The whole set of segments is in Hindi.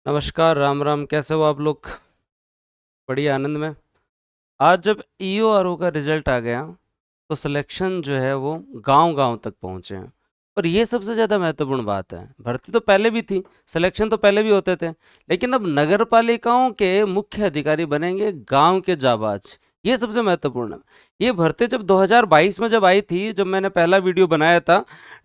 नमस्कार, राम राम। कैसे हो आप लोग? बढ़िया, आनंद में। आज जब ईओ आर ओ का रिजल्ट आ गया तो सिलेक्शन जो है वो गांव-गांव तक पहुंचे हैं। और ये सबसे ज़्यादा महत्वपूर्ण बात है। भर्ती तो पहले भी थी, सिलेक्शन तो पहले भी होते थे, लेकिन अब नगर पालिकाओं के मुख्य अधिकारी बनेंगे गांव के जाबाज। ये सबसे महत्वपूर्ण है। ये भर्ती जब 2022 में जब आई थी, जब मैंने पहला वीडियो बनाया था,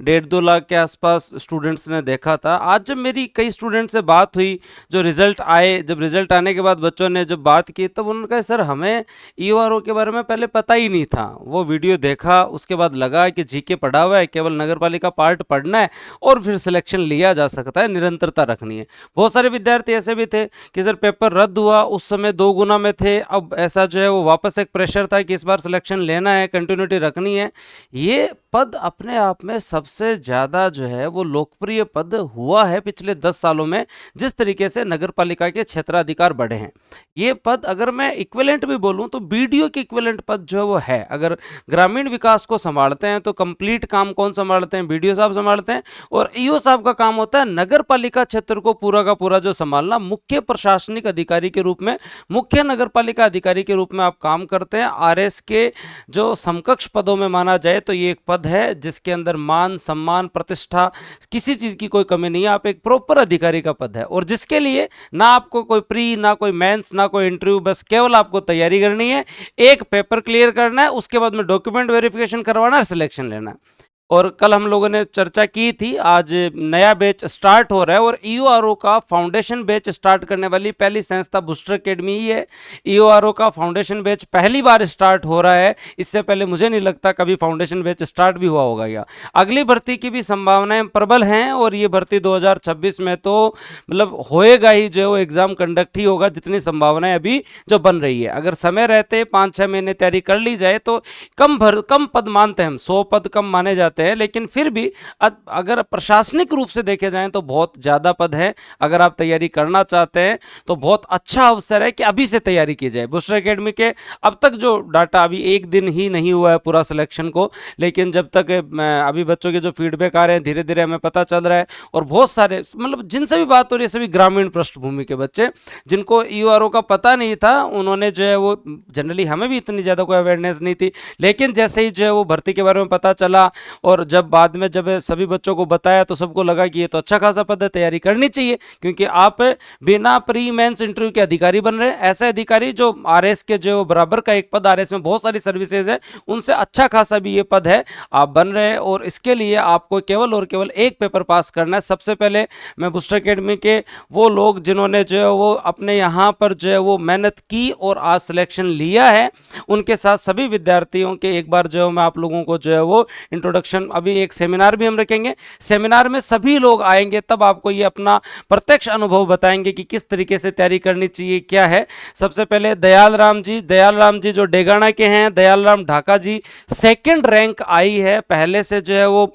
1.5-2 लाख के आसपास स्टूडेंट्स ने देखा था। आज जब मेरी कई स्टूडेंट से बात हुई, जो रिजल्ट आए, जब रिजल्ट आने के बाद बच्चों ने जब बात की, तब उन्होंने कहा सर हमें ईओआरओ के बारे में पहले पता ही नहीं था। वो वीडियो देखा, उसके बाद लगा कि जीके पढ़ा हुआ है, केवल नगरपालिका पार्ट पढ़ना है और फिर सिलेक्शन लिया जा सकता है, निरंतरता रखनी है। बहुत सारे विद्यार्थी ऐसे भी थे कि सर पेपर रद्द हुआ, उस समय 2 गुना में थे, अब ऐसा जो है वो वापस एक प्रेशर था कि इस बार सिलेक्शन लेना है, कंटिन्यूटी रखनी है। ये पद अपने आप में सबसे ज़्यादा जो है वो लोकप्रिय पद हुआ है पिछले 10 सालों में, जिस तरीके से नगरपालिका के क्षेत्राधिकार बढ़े हैं। ये पद अगर मैं इक्विवेलेंट भी बोलूं तो बीडीओ के इक्विवेलेंट पद जो है वो है। अगर ग्रामीण विकास को संभालते हैं तो कंप्लीट काम कौन संभालते हैं? बीडीओ साहब संभालते हैं। और ईओ साहब का काम होता है नगर पालिका क्षेत्र को पूरा का पूरा जो संभालना। मुख्य प्रशासनिक अधिकारी के रूप में, मुख्य नगर पालिका अधिकारी के रूप में आप काम करते हैं। आरएस के जो समकक्ष पदों में माना जाए तो ये एक पद है जिसके अंदर मान सम्मान प्रतिष्ठा किसी चीज की कोई कमी नहीं है। आप एक प्रॉपर अधिकारी का पद है और जिसके लिए ना आपको कोई प्री, ना कोई मेंस, ना कोई इंटरव्यू, बस केवल आपको तैयारी करनी है, एक पेपर क्लियर करना है, उसके बाद में डॉक्यूमेंट वेरिफिकेशन करवाना है, सिलेक्शन लेना है। और कल हम लोगों ने चर्चा की थी, आज नया बैच स्टार्ट हो रहा है और ईओआरओ का फाउंडेशन बैच स्टार्ट करने वाली पहली संस्था बूस्टर एकेडमी ही है। ईओआरओ का फाउंडेशन बैच पहली बार स्टार्ट हो रहा है। इससे पहले मुझे नहीं लगता कभी फाउंडेशन बैच स्टार्ट भी हुआ होगा। या अगली भर्ती की भी संभावनाएं प्रबल हैं और ये भर्ती 2026 में तो मतलब होएगा ही, जो वो एग्जाम कंडक्ट ही होगा, जितनी संभावनाएं अभी जो बन रही है। अगर समय रहते 5-6 महीने तैयारी कर ली जाए तो कम पद मानते हैं हम, 100 पद कम माने जाते हैं, लेकिन फिर भी अगर प्रशासनिक रूप से देखे जाएं तो बहुत ज़्यादा पद है। अगर आप तैयारी करना चाहते हैं तो बहुत अच्छा अवसर है कि अभी से तैयारी की जाए। बूस्टर एकेडमी के अब तक जो डाटा, अभी एक दिन ही नहीं हुआ है पूरा सिलेक्शन को, लेकिन जब तक अभी बच्चों के जो फीडबैक आ रहे हैं, धीरे धीरे हमें पता चल रहा है। और बहुत सारे मतलब जिनसे भी बात हो रही है सभी ग्रामीण पृष्ठभूमि के बच्चे, जिनको ईओआरओ का पता नहीं था, उन्होंने जो है वो, जनरली हमें भी इतनी ज़्यादा कोई अवेयरनेस नहीं थी, लेकिन जैसे ही जो है वो भर्ती के बारे में पता चला और जब बाद में जब सभी बच्चों को बताया तो सबको लगा कि ये तो अच्छा खासा पद है, तैयारी करनी चाहिए, क्योंकि आप बिना प्री मेंस इंटरव्यू के अधिकारी बन रहे हैं। ऐसे अधिकारी जो आरएस के जो बराबर का एक पद, आरएस में बहुत सारी सर्विसेज है, उनसे अच्छा खासा भी ये पद है, आप बन रहे हैं। और इसके लिए आपको केवल और केवल एक पेपर पास करना है। सबसे पहले मैं बूस्टर एकेडमी के वो लोग जिन्होंने जो है वो अपने यहाँ पर जो है वो मेहनत की और आज सिलेक्शन लिया है, उनके साथ सभी विद्यार्थियों के एक बार जो है मैं आप लोगों को जो है वो इंट्रोडक्शन, अभी एक सेमिनार भी हम रखेंगे, सेमिनार में सभी लोग आएंगे, तब आपको ये अपना प्रत्यक्ष अनुभव बताएंगे कि किस तरीके से तैयारी करनी चाहिए, क्या है। सबसे पहले दयाल राम जी जो डेगाना के हैं, दयाल राम ढाका जी, सेकंड रैंक आई है, पहले से जो है वो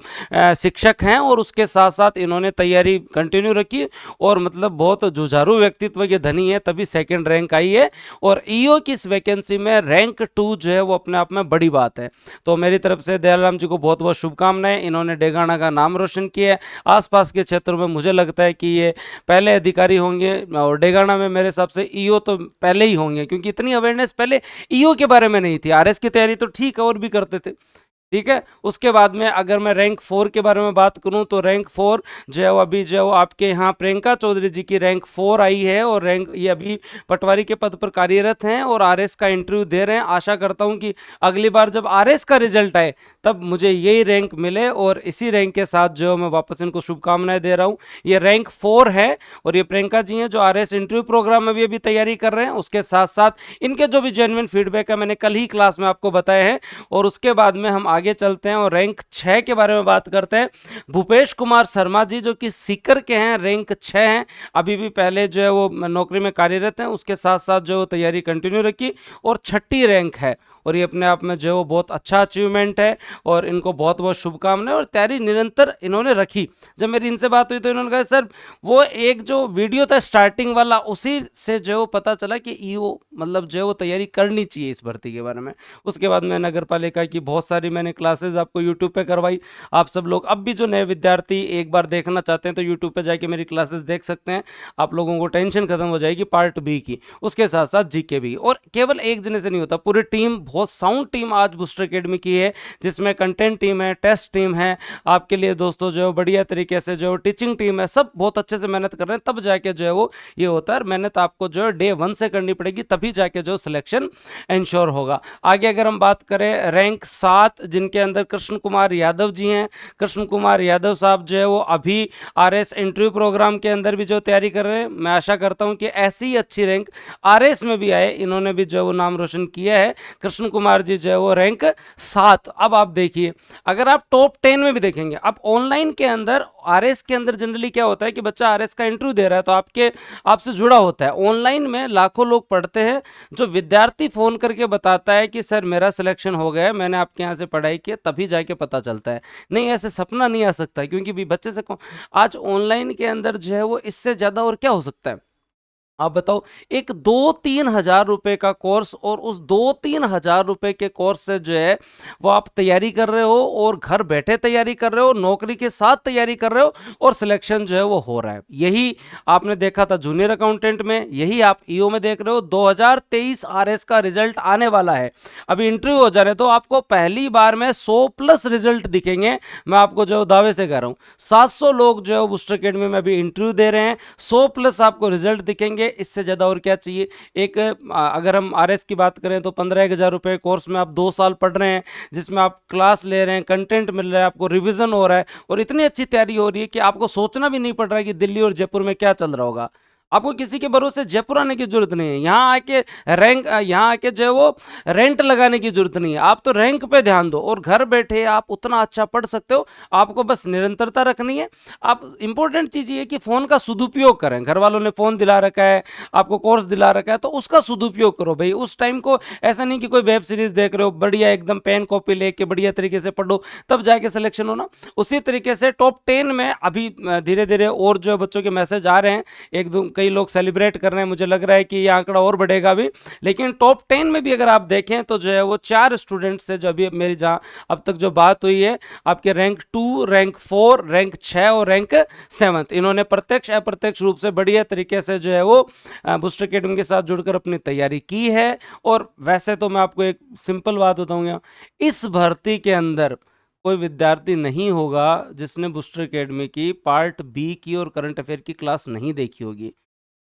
शिक्षक हैं और उसके साथ साथ इन्होंने तैयारी कंटिन्यू रखी और मतलब बहुत जुझारू व्यक्तित्व के धनी है, तभी सेकंड रैंक आई है। और ईओ की इस वैकेंसी में रैंक 2 जो है वो अपने आप में बड़ी बात है। तो मेरी तरफ से दयाल राम जी को बहुत बहुत शुभकामनाएं। इन्होंने डेगाना का नाम रोशन किया है। आसपास के क्षेत्रों में मुझे लगता है कि ये पहले अधिकारी होंगे और डेगाना में मेरे हिसाब से ईओ तो पहले ही होंगे, क्योंकि इतनी अवेयरनेस पहले ईओ के बारे में नहीं थी। आरएस की तैयारी तो ठीक है और भी करते थे, ठीक है। उसके बाद में अगर मैं रैंक 4 के बारे में बात करूं तो रैंक 4 जो है वो अभी जो है आपके यहाँ प्रियंका चौधरी जी की रैंक 4 आई है और रैंक ये अभी पटवारी के पद पर कार्यरत हैं और आरएस का इंटरव्यू दे रहे हैं। आशा करता हूं कि अगली बार जब आरएस का रिजल्ट आए तब मुझे यही रैंक मिले और इसी रैंक के साथ जो मैं वापस इनको शुभकामनाएं दे रहा हूँ। ये रैंक 4 है और ये प्रियंका जी हैं जो आरएस इंटरव्यू प्रोग्राम में भी अभी तैयारी कर रहे हैं। उसके साथ साथ इनके जो भी जेन्युइन फीडबैक है मैंने कल ही क्लास में आपको बताए हैं। और उसके बाद में हम आगे चलते हैं और रैंक 6 के बारे में बात करते हैं। भूपेश कुमार शर्मा जी जो कि सीकर के हैं, रैंक 6 हैं, अभी भी पहले जो है वो नौकरी में कार्यरत हैं, उसके साथ साथ जो तैयारी कंटिन्यू रखी और 6ठी रैंक है। और ये अपने आप में जो है वो बहुत अच्छा अचीवमेंट है और इनको बहुत बहुत शुभकामनाएं। और तैयारी निरंतर इन्होंने रखी। जब मेरी इनसे बात हुई तो इन्होंने कहा सर वो एक जो वीडियो था स्टार्टिंग वाला, उसी से जो है वो पता चला कि ईओ मतलब जो है वो तैयारी करनी चाहिए इस भर्ती के बारे में। उसके बाद मैं नगर पालिका की बहुत सारी मैंने क्लासेस आपको यूट्यूब पे करवाई। आप सब लोग अब भी जो नए विद्यार्थी एक बार देखना चाहते हैं तो यूट्यूब पे जाके मेरी क्लासेस देख सकते हैं। आप लोगों को टेंशन खत्म हो जाएगी पार्ट बी की, उसके साथ साथ जीके भी। और केवल एक जने से नहीं होता, पूरी टीम, बहुत साउंड टीम आज बूस्टर एकेडमी की है, जिसमें कंटेंट टीम है, टेस्ट टीम है, आपके लिए दोस्तों जो बढ़िया तरीके से जो टीचिंग टीम है, सब बहुत अच्छे से मेहनत कर रहे हैं। तब जाके जो है वो ये होता है। मेहनत आपको जो है डे 1 से करनी पड़ेगी, तभी जाके जो सिलेक्शन इंश्योर होगा। आगे अगर हम बात करें रैंक 7 जिनके अंदर कृष्ण कुमार यादव जी हैं, कृष्ण कुमार यादव साहब जो है वो अभी आरएस इंटरव्यू प्रोग्राम के अंदर भी जो तैयारी कर रहे हैं। मैं आशा करता हूं कि ऐसी ही अच्छी रैंक आरएस में भी आए। इन्होंने भी जो है वो नाम रोशन किया है। कृष्ण कुमार जी जो है वो रैंक 7। अब आप देखिए, अगर आप टॉप 10 में भी देखेंगे, अब ऑनलाइन के अंदर आरएस के अंदर जनरली क्या होता है कि बच्चा आरएस का इंटरव्यू दे रहा है तो आपसे जुड़ा होता है। ऑनलाइन में लाखों लोग पढ़ते हैं। जो विद्यार्थी फोन करके बताता है कि सर मेरा सिलेक्शन हो गया, मैंने आपके यहाँ से पढ़ाई की, तभी जाके पता चलता है। नहीं, ऐसे सपना नहीं आ सकता, क्योंकि भी बच्चे से आज ऑनलाइन के अंदर जो है वो इससे ज्यादा और क्या हो सकता है। आप बताओ, एक 2-3 हजार रुपए का कोर्स, और उस 2-3 हजार रुपए के कोर्स से जो है वो आप तैयारी कर रहे हो, और घर बैठे तैयारी कर रहे हो, नौकरी के साथ तैयारी कर रहे हो, और सिलेक्शन जो है वो हो रहा है। यही आपने देखा था जूनियर अकाउंटेंट में, यही आप ईओ में देख रहे हो। 2023 आरएस का रिजल्ट आने वाला है, अभी इंटरव्यू हो जा रहे, तो आपको पहली बार में 100+ रिजल्ट दिखेंगे। मैं आपको जो दावे से कह रहा हूं, 700 लोग जो है बूस्टर एकेडमी में अभी इंटरव्यू दे रहे हैं, 100+ आपको रिजल्ट दिखेंगे। इससे ज़्यादा और क्या चाहिए। एक अगर हम आरएस की बात करें तो 15-1 हज़ार रुपये कोर्स में आप 2 साल पढ़ रहे हैं, जिसमें आप क्लास ले रहे हैं, कंटेंट मिल रहा है, आपको रिवीजन हो रहा है, और इतनी अच्छी तैयारी हो रही है कि आपको सोचना भी नहीं पड़ रहा है कि दिल्ली और जयपुर में क्या चल रहा होगा। आपको किसी के भरोसे जयपुर आने की जरूरत नहीं है। यहाँ आके जो है वो रेंट लगाने की जरूरत नहीं है। आप तो रैंक पे ध्यान दो, और घर बैठे आप उतना अच्छा पढ़ सकते हो। आपको बस निरंतरता रखनी है। आप इंपॉर्टेंट चीज ये कि फोन का सदुपयोग करें। घर वालों ने फोन दिला रखा है, आपको कोर्स दिला रखा है, तो उसका सदुपयोग करो भाई। उस टाइम को ऐसा नहीं कि कोई वेब सीरीज देख रहे हो, बढ़िया एकदम पेन कॉपी लेके बढ़िया तरीके से पढ़ो, तब जाके सिलेक्शन होना। उसी तरीके से टॉप 10 में अभी धीरे धीरे और जो बच्चों के मैसेज आ रहे हैं, एक दो कई लोग सेलिब्रेट कर रहे हैं। मुझे लग रहा है कि ये आंकड़ा और बढ़ेगा भी। लेकिन टॉप 10 में भी अगर आप देखें तो जो है वो 4 स्टूडेंट से, जो अभी मेरी जहां अब तक जो बात हुई है, आपके रैंक 2, रैंक 4, रैंक 6 और रैंक 7, इन्होंने प्रत्यक्ष अप्रत्यक्ष रूप से बढ़िया तरीके से जो है वो बूस्टर एकेडमी के साथ जुड़कर अपनी तैयारी की है। और वैसे तो मैं आपको एक सिंपल बात बताऊंगा, इस भर्ती के अंदर कोई विद्यार्थी नहीं होगा जिसने बूस्टर एकेडमी की पार्ट बी की और करंट अफेयर की क्लास नहीं देखी होगी।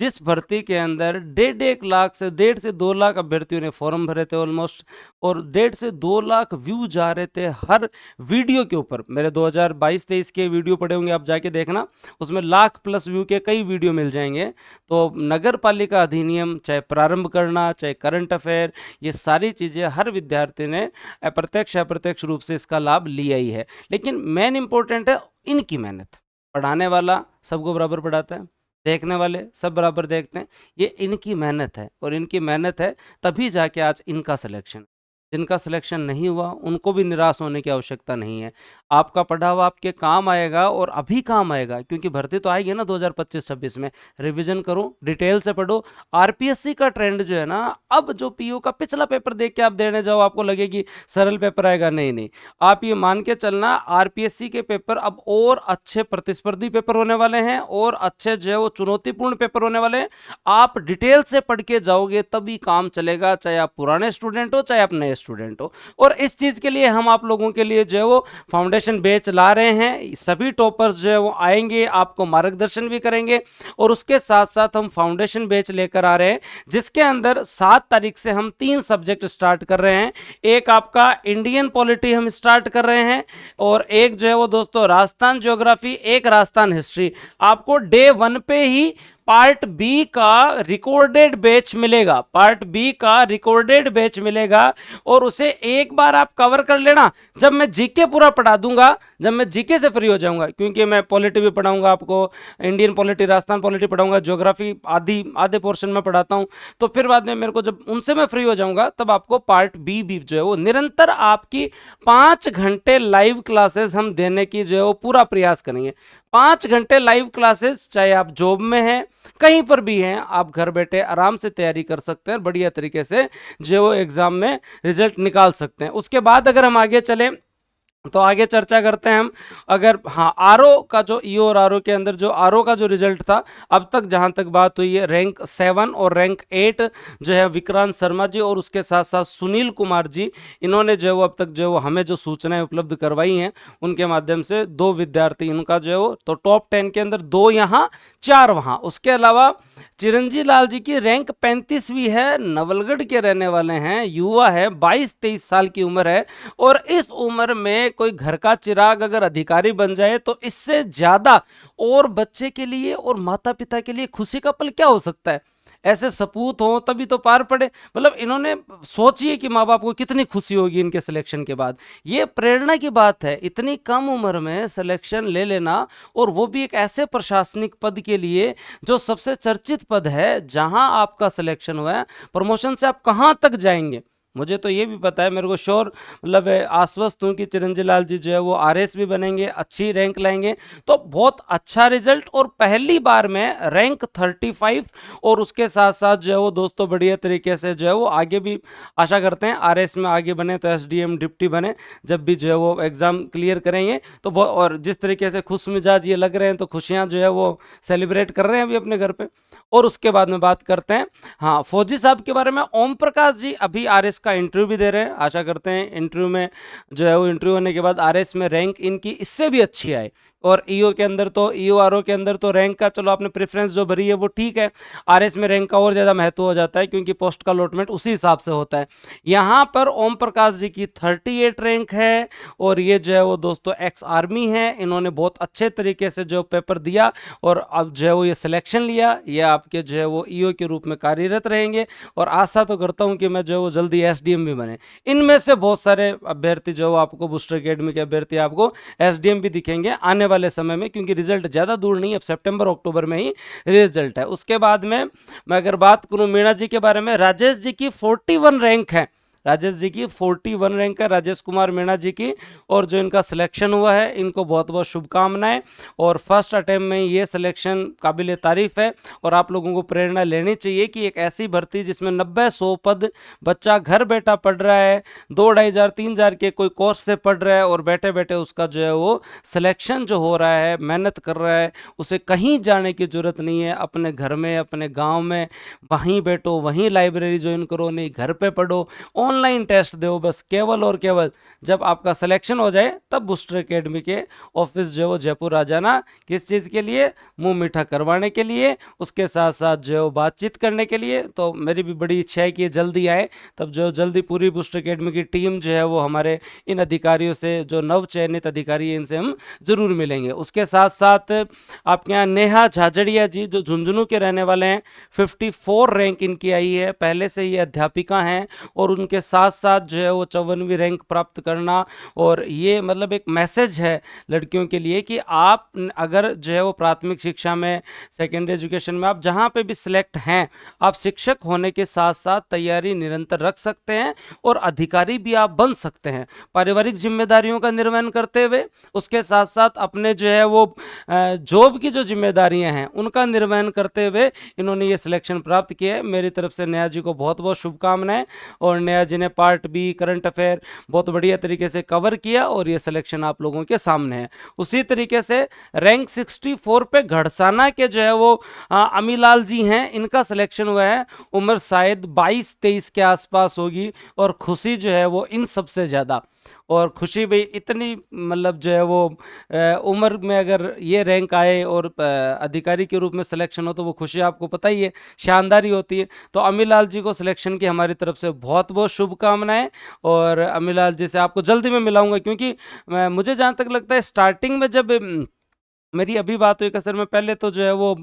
जिस भर्ती के अंदर 1.5 लाख से 1.5 से 2 लाख अभ्यर्थियों ने फॉर्म भरे थे ऑलमोस्ट, और 1.5 से 2 लाख व्यू जा रहे थे हर वीडियो के ऊपर। मेरे 2022-23 के वीडियो पड़े होंगे, आप जाके देखना, उसमें 1 लाख+ व्यू के कई वीडियो मिल जाएंगे। तो नगर पालिका अधिनियम, चाहे प्रारंभ करना, चाहे करंट अफेयर, ये सारी चीज़ें हर विद्यार्थी ने अप्रत्यक्ष अप्रत्यक्ष रूप से इसका लाभ लिया ही है। लेकिन मेन इंपॉर्टेंट है इनकी मेहनत। पढ़ाने वाला सबको बराबर पढ़ाता है, देखने वाले सब बराबर देखते हैं। ये इनकी मेहनत है, और इनकी मेहनत है तभी जाके आज इनका सिलेक्शन। जिनका सिलेक्शन नहीं हुआ उनको भी निराश होने की आवश्यकता नहीं है। आपका पढ़ा हुआ आपके काम आएगा, और अभी काम आएगा, क्योंकि भर्ती तो आएगी ना 2025-26 में। रिवीजन करो, डिटेल से पढ़ो। आरपीएससी का ट्रेंड जो है ना, अब जो पीओ का पिछला पेपर देख के आप देने जाओ, आपको लगे कि सरल पेपर आएगा, नहीं नहीं। आप ये मान के चलना, आरपीएससी के पेपर अब और अच्छे प्रतिस्पर्धी पेपर होने वाले हैं, और अच्छे जो है वो चुनौतीपूर्ण पेपर होने वाले हैं। आप डिटेल से पढ़ के जाओगे तभी काम चलेगा, चाहे आप पुराने स्टूडेंट हो, चाहे आप नए स्टूडेंट हो। और इस चीज के लिए हम आप लोगों के लिए जो है वो फाउंडेशन बैच ला रहे हैं। सभी टॉपर्स जो है वो आएंगे, आपको मार्गदर्शन भी करेंगे, और उसके साथ साथ हम फाउंडेशन बैच लेकर आ रहे हैं, जिसके अंदर 7 तारीख से हम 3 सब्जेक्ट स्टार्ट कर रहे हैं। एक आपका इंडियन पॉलिटी हम स्टार्ट कर रहे हैं, और एक जो है वो दोस्तों राजस्थान ज्योग्राफी, एक राजस्थान हिस्ट्री। आपको डे 1 पे ही पार्ट बी का रिकॉर्डेड बैच मिलेगा, पार्ट बी का रिकॉर्डेड बैच मिलेगा, और उसे एक बार आप कवर कर लेना। जब मैं जीके पूरा पढ़ा दूंगा, जब मैं जीके से फ्री हो जाऊंगा, क्योंकि मैं पॉलिटी भी पढ़ाऊंगा आपको, इंडियन पॉलिटी, राजस्थान पॉलिटी पढ़ाऊंगा, ज्योग्राफी आदि आधे पोर्शन में पढ़ाता हूं, तो फिर बाद में मेरे को जब उनसे मैं फ्री हो जाऊंगा, तब आपको पार्ट बी भी जो है वो निरंतर आपकी 5 घंटे लाइव क्लासेस हम देने की जो है वो पूरा प्रयास करेंगे। 5 घंटे लाइव क्लासेस, चाहे आप जॉब में हैं, कहीं पर भी हैं, आप घर बैठे आराम से तैयारी कर सकते हैं, बढ़िया तरीके से जो वो एग्जाम में रिजल्ट निकाल सकते हैं। उसके बाद अगर हम आगे चलें तो आगे चर्चा करते हैं हम, अगर हाँ आरओ का जो ईओ और आरओ के अंदर जो आरओ का जो रिजल्ट था, अब तक जहां तक बात हुई है, रैंक 7 और रैंक 8 जो है विक्रांत शर्मा जी और उसके साथ साथ सुनील कुमार जी, इन्होंने जो है वो अब तक जो है वो हमें जो सूचनाएं उपलब्ध करवाई हैं, उनके माध्यम से 2 विद्यार्थी इनका जो है वो, तो टॉप 10 के अंदर 2 यहाँ 4 वहाँ। उसके अलावा चिरंजी लाल जी की रैंक 35वीं है, नवलगढ़ के रहने वाले हैं, युवा है, 22-23 साल की उम्र है, और इस उम्र में कोई घर का चिराग अगर अधिकारी बन जाए तो इससे ज्यादा और बच्चे के लिए और माता पिता के लिए खुशी का पल क्या हो सकता है। ऐसे सपूत हो तभी तो पार पड़े, मतलब इन्होंने, सोचिए कि माँ बाप को कितनी खुशी होगी इनके सिलेक्शन के बाद। ये प्रेरणा की बात है, इतनी कम उम्र में सिलेक्शन ले लेना, और वो भी एक ऐसे प्रशासनिक पद के लिए जो सबसे चर्चित पद है, जहां आपका सिलेक्शन हुआ है, प्रमोशन से आप कहां तक जाएंगे। मुझे तो ये भी पता है, मेरे को श्योर, मतलब आश्वस्त हूँ कि चिरंजी लाल जी जो है वो आरएस भी बनेंगे, अच्छी रैंक लाएंगे, तो बहुत अच्छा रिजल्ट, और पहली बार में रैंक 35, और उसके साथ साथ जो है वो दोस्तों बढ़िया तरीके से जो है वो आगे भी आशा करते हैं आरएस में आगे बने, तो एसडीएम डिप्टी बने, जब भी जो है वो एग्जाम क्लियर करेंगे तो और जिस तरीके से खुश मिजाज ये लग रहे हैं, तो खुशियाँ जो है वो सेलिब्रेट कर रहे हैं अभी अपने घर पे। और उसके बाद में बात करते हैं हाँ फौजी साहब के बारे में। ओम प्रकाश जी अभी आरएस का इंटरव्यू भी दे रहे हैं, आशा करते हैं इंटरव्यू में जो है वो, इंटरव्यू होने के बाद आरएस में रैंक इनकी इससे भी अच्छी आए। और ईओ के अंदर तो, ईओ आरओ के अंदर तो रैंक का चलो आपने प्रेफरेंस जो भरी है वो ठीक है, आरएस में रैंक का और ज़्यादा महत्व हो जाता है, क्योंकि पोस्ट का अलॉटमेंट उसी हिसाब से होता है। यहाँ पर ओम प्रकाश जी की 38 रैंक है, और ये जो है वो दोस्तों एक्स आर्मी है, इन्होंने बहुत अच्छे तरीके से जो पेपर दिया और अब जो है वो ये सिलेक्शन लिया, ये आपके जो है वो ईओ के रूप में कार्यरत रहेंगे, और आशा तो करता हूँ कि मैं जो है वो जल्दी एसडीएम भी बने। इनमें से बहुत सारे अभ्यर्थी जो आपको बूस्टर अकेडमी के अभ्यर्थी आपको एसडीएम भी दिखेंगे आने वाले समय में, क्योंकि रिजल्ट ज़्यादा दूर नहीं, अब सितंबर अक्टूबर में ही रिजल्ट है। उसके बाद में मैं अगर बात करूं मीणा जी के बारे में, राजेश जी की 41 रैंक है, राजेश जी की 41 रैंक है, राजेश कुमार मीणा जी की, और जो इनका सिलेक्शन हुआ है इनको बहुत बहुत शुभकामनाएं, और फर्स्ट अटेम्प्ट में ये सिलेक्शन काबिल तारीफ है, और आप लोगों को प्रेरणा लेनी चाहिए कि एक ऐसी भर्ती जिसमें 90-100 पद, बच्चा घर बैठा पढ़ रहा है, 2-2,500-3,000 के कोई कोर्स से पढ़ रहा है, और बैठे बैठे उसका जो है वो सिलेक्शन जो हो रहा है, मेहनत कर रहा है, उसे कहीं जाने की जरूरत नहीं है, अपने घर में, अपने गाँव में वहीं बैठो, वहीं लाइब्रेरी ज्वाइन करो, नहीं घर पे पढ़ो, ऑनलाइन टेस्ट दो, बस केवल और केवल जब आपका सिलेक्शन हो जाए तब बूस्टर एकेडमी के ऑफिस जो है वो जयपुर आ जाना। किस चीज़ के लिए? मुंह मीठा करवाने के लिए, उसके साथ साथ जो है वो बातचीत करने के लिए। तो मेरी भी बड़ी इच्छा है कि ये जल्दी आए, तब जो जल्दी पूरी बूस्टर एकेडमी की टीम जो है वो हमारे इन अधिकारियों से, जो नव चयनित अधिकारी हैं, इनसे हम जरूर मिलेंगे। उसके साथ साथ आपके यहाँ नेहा झाझड़िया जी जो झुंझुनू के रहने वाले हैं, 54 रैंक इनकी आई है, पहले से ये अध्यापिका हैं, और उनके साथ साथ जो है वो 54वीं रैंक प्राप्त करना, और ये मतलब एक मैसेज है लड़कियों के लिए कि आप अगर जो है वो प्राथमिक शिक्षा में, सेकेंडरी एजुकेशन में, आप जहाँ पे भी सिलेक्ट हैं, आप शिक्षक होने के साथ साथ तैयारी निरंतर रख सकते हैं, और अधिकारी भी आप बन सकते हैं, पारिवारिक जिम्मेदारियों का निर्वहन करते हुए, उसके साथ साथ अपने जो है वो जॉब की जो जिम्मेदारियां हैं उनका निर्वहन करते हुए इन्होंने ये सिलेक्शन प्राप्त किया है। मेरी तरफ से नेहा जी को बहुत बहुत शुभकामनाएं, और नेहा जी ने पार्ट बी करंट अफेयर बहुत बढ़िया तरीके से कवर किया, और ये सिलेक्शन आप लोगों के सामने है। उसी तरीके से रैंक 64 पे घड़साना के जो है वो अमीलाल जी हैं, इनका सिलेक्शन हुआ है, उम्र शायद 22-23 के आसपास होगी, और खुशी जो है वो इन सबसे ज़्यादा, और खुशी भी इतनी, मतलब जो है वो उम्र में अगर ये रैंक आए और अधिकारी के रूप में सिलेक्शन हो, तो वो खुशी आपको पता ही है शानदार ही होती है। तो अमीलाल जी को सिलेक्शन की हमारी तरफ से बहुत बहुत शुभकामनाएं, और अमीलाल जी से आपको जल्दी मैं मिलाऊंगा, क्योंकि मुझे जहाँ तक लगता है स्टार्टिंग में जब मेरी अभी बात हुई कसर में, पहले तो जो है वो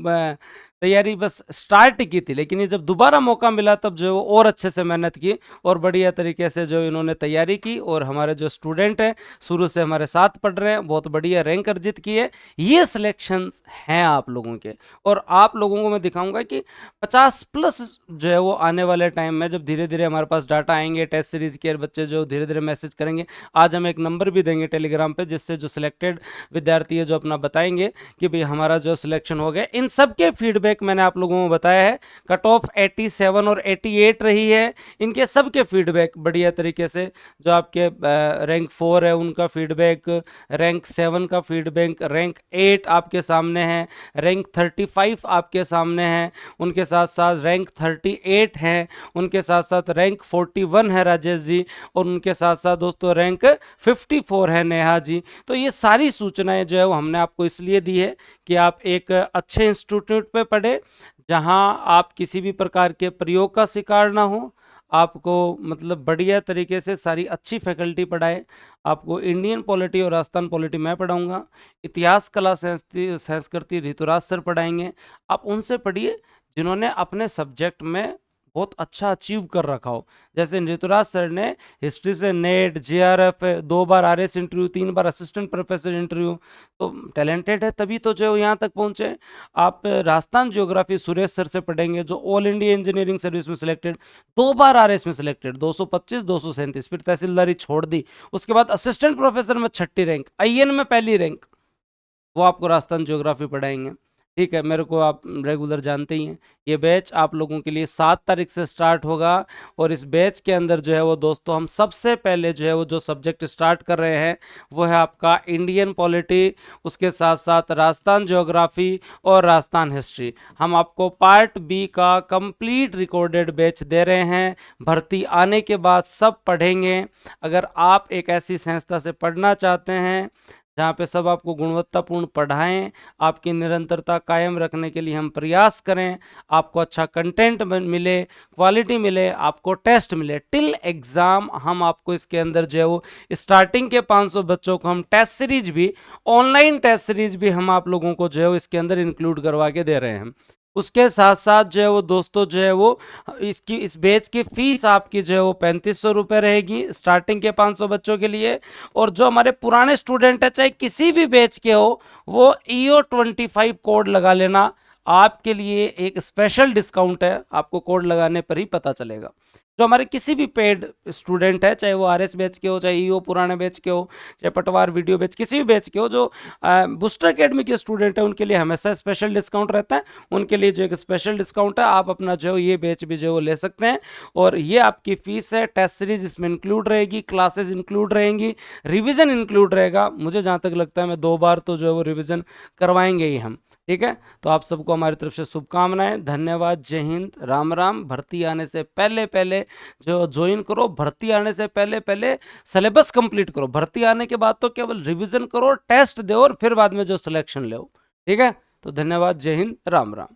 तैयारी बस स्टार्ट की थी, लेकिन ये जब दोबारा मौका मिला तब जो है वो और अच्छे से मेहनत की और बढ़िया तरीके से जो इन्होंने तैयारी की। और हमारे जो स्टूडेंट हैं शुरू से हमारे साथ पढ़ रहे हैं, बहुत बढ़िया रैंक अर्जित किए। ये सिलेक्शन हैं आप लोगों के, और आप लोगों को मैं दिखाऊंगा कि 50 प्लस जो है वो आने वाले टाइम में जब धीरे धीरे हमारे पास डाटा आएंगे, टेस्ट सीरीज के बच्चे जो धीरे धीरे मैसेज करेंगे। आज हम एक नंबर भी देंगे टेलीग्राम पे, जिससे जो सिलेक्टेड विद्यार्थी है जो अपना बताएंगे कि भाई हमारा जो सिलेक्शन हो गया। इन सब के फीडबैक मैंने आप लोगों को बताया है। कट ऑफ 87 और 88 रही है, इनके सब के फीडबैक बढ़िया तरीके से, जो आपके रैंक 4 है उनका फीडबैक, रैंक 7 का फीडबैक, रैंक 8 आपके सामने है, रैंक 35 आपके सामने है, उनके साथ साथ रैंक 38 हैं, उनके साथ साथ रैंक 41 है राजेश जी, और उनके साथ साथ दोस्तों रैंक 54 है नेहा जी। तो ये सारी सूचनाएं जो है वो हमने आपको इसलिए दी है कि आप एक अच्छे इंस्टीट्यूट पे पढ़े, जहां आप किसी भी प्रकार के प्रयोग का शिकार ना हो, आपको मतलब बढ़िया तरीके से सारी अच्छी फैकल्टी पढ़ाए। आपको इंडियन पॉलिटी और राजस्थान पॉलिटी मैं पढ़ाऊंगा, इतिहास कला संस्कृति ऋतुराज सर पढ़ाएंगे। आप उनसे पढ़िए जिन्होंने अपने सब्जेक्ट में बहुत अच्छा अचीव कर रखा हो। जैसे ऋतुराज सर ने हिस्ट्री से नेट, जेआरएफ, 2 बार आरएस इंटरव्यू, 3 बार असिस्टेंट प्रोफेसर इंटरव्यू, तो टैलेंटेड है, तभी तो जो यहाँ तक पहुँचे। आप राजस्थान ज्योग्राफी सुरेश सर से पढ़ेंगे, जो ऑल इंडिया इंजीनियरिंग सर्विस में सिलेक्टेड, 2 बार आरएस में सिलेक्टेड, 225, 237, फिर तहसीलदारी छोड़ दी, उसके बाद असिस्टेंट प्रोफेसर में 6ठी रैंक, आईएन में पहली रैंक, वो आपको राजस्थान ज्योग्राफी पढ़ाएंगे। ठीक है, मेरे को आप रेगुलर जानते ही हैं। ये बैच आप लोगों के लिए 7 तारीख से स्टार्ट होगा, और इस बैच के अंदर जो है वो दोस्तों हम सबसे पहले जो है वो जो सब्जेक्ट स्टार्ट कर रहे हैं वो है आपका इंडियन पॉलिटी, उसके साथ साथ राजस्थान ज्योग्राफी और राजस्थान हिस्ट्री। हम आपको पार्ट बी का कंप्लीट रिकॉर्डेड बैच दे रहे हैं। भर्ती आने के बाद सब पढ़ेंगे। अगर आप एक ऐसी संस्था से पढ़ना चाहते हैं जहाँ पे सब आपको गुणवत्तापूर्ण पढ़ाएं, आपकी निरंतरता कायम रखने के लिए हम प्रयास करें, आपको अच्छा कंटेंट मिले, क्वालिटी मिले, आपको टेस्ट मिले टिल एग्ज़ाम, हम आपको इसके अंदर जो है वो स्टार्टिंग के 500 बच्चों को हम टेस्ट सीरीज भी, ऑनलाइन टेस्ट सीरीज भी हम आप लोगों को जो है इसके अंदर इंक्लूड करवा के दे रहे हैं। उसके साथ साथ जो है वो दोस्तों जो है वो इस बैच की फीस आपकी जो है वो 3500 रुपये रहेगी स्टार्टिंग के 500 बच्चों के लिए। और जो हमारे पुराने स्टूडेंट है चाहे किसी भी बैच के हो, वो EO25 कोड लगा लेना, आपके लिए एक स्पेशल डिस्काउंट है, आपको कोड लगाने पर ही पता चलेगा। जो हमारे किसी भी पेड स्टूडेंट है, चाहे वो आरएस बैच के हो, चाहे ईओ पुराने बैच के हो, चाहे पटवार वीडियो बैच, किसी भी बैच के हो, जो बूस्टर एकेडमी के स्टूडेंट है उनके लिए हमेशा स्पेशल डिस्काउंट रहता है। उनके लिए जो एक स्पेशल डिस्काउंट है, आप अपना जो ये बैच भी जो ले सकते हैं। और ये आपकी फीस है, टेस्ट सीरीज इसमें इंक्लूड रहेगी, क्लासेज इंक्लूड रहेंगी, रिविजन इंक्लूड रहेगा। मुझे जहाँ तक लगता है मैं 2 बार तो जो है वो रिविजन करवाएंगे ही हम। ठीक है, तो आप सबको हमारी तरफ से शुभकामनाएं, धन्यवाद, जय हिंद, राम राम। भर्ती आने से पहले पहले जो ज्वाइन करो, भर्ती आने से पहले पहले सिलेबस कंप्लीट करो, भर्ती आने के बाद तो केवल रिवीजन करो, टेस्ट दो और फिर बाद में जो सिलेक्शन लो। ठीक है, तो धन्यवाद, जय हिंद, राम राम।